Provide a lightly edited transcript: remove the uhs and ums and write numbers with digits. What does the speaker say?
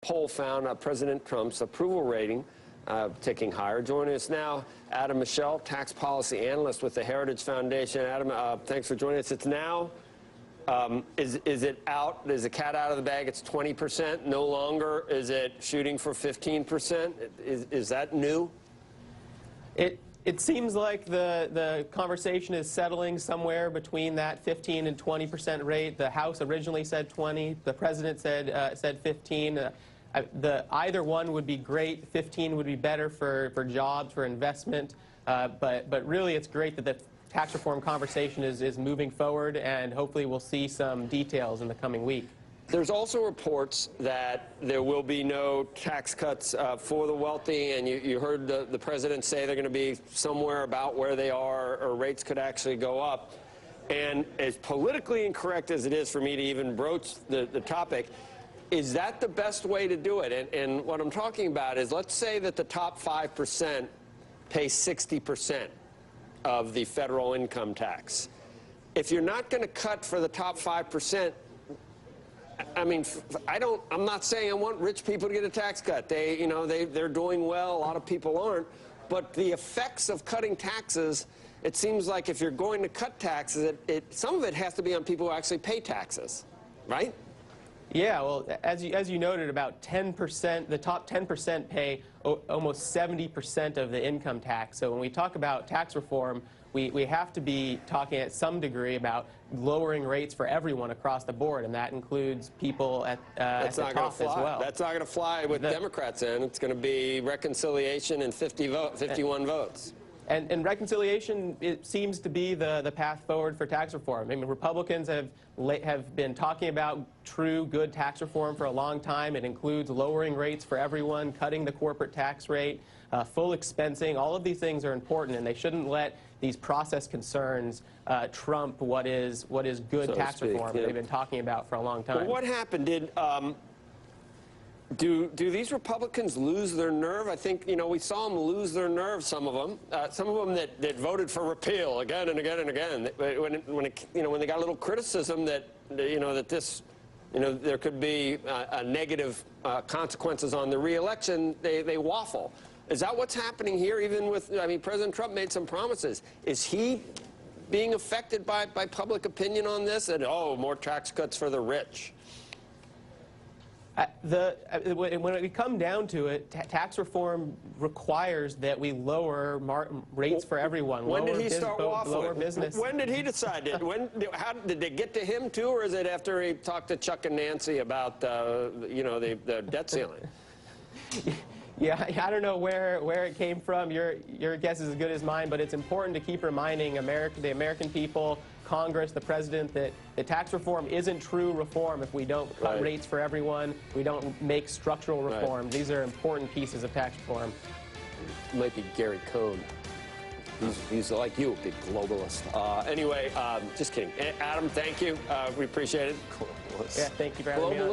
poll found President Trump's approval rating ticking higher. Joining us now, Michel, tax policy analyst with the Heritage Foundation. Adam, thanks for joining us. It's now, is it out? Is the cat out of the bag? It's 20%. No longer is it shooting for 15%? Is that new? It seems like the conversation is settling somewhere between that 15 and 20% rate. The House originally said 20. The president said 15. Either one would be great. 15 would be better for jobs, for investment. But really, it's great that the tax reform conversation is moving forward, and hopefully we'll see some details in the coming week. There's also reports that there will be no tax cuts for the wealthy, and you heard the president say they're going to be somewhere about where they are, or rates could actually go up. And as politically incorrect as it is for me to even broach the topic, is that the best way to do it? And what I'm talking about is, let's say that the top 5% pay 60% of the federal income tax. If you're not going to cut for the top 5%, I mean, I'm not saying I want rich people to get a tax cut. They're doing well. A lot of people aren't. But the effects of cutting taxes, it seems like if you're going to cut taxes, some of it has to be on people who actually pay taxes, right? Yeah, well, as you noted, about 10%, the top 10% pay almost 70% of the income tax. So when we talk about tax reform, we have to be talking at some degree about lowering rates for everyone across the board, and that includes people at the top as well. That's not going to fly with Democrats in. It's going to be reconciliation and 51 votes. And reconciliation, it seems to be the path forward for tax reform. I mean, Republicans have been talking about true good tax reform for a long time. It includes lowering rates for everyone, cutting the corporate tax rate, full expensing. All of these things are important, and they shouldn't let these process concerns trump what is good tax reform that they've been talking about for a long time. Well, what happened? Do these Republicans lose their nerve? I think, we saw them lose their nerve, some of them that voted for repeal again and again and again. When they got a little criticism that, there could be negative consequences on the re-election, they waffle. Is that what's happening here? Even with, President Trump made some promises. Is he being affected by public opinion on this? And, more tax cuts for the rich. When we come down to it, tax reform requires that we lower rates for everyone. When did he start waffling? Lower business. When did he decide? How did they get to him too, or is it after he talked to Chuck and Nancy about the debt ceiling? Yeah, I don't know where it came from. Your guess is as good as mine, but it's important to keep reminding the American people, Congress, the president, that the tax reform isn't true reform if we don't cut rates for everyone, we don't make structural reform. These are important pieces of tax reform. It might be Gary Cohn. He's like you, a big globalist. Anyway, just kidding. Adam, thank you. We appreciate it. Yeah, thank you for having me on.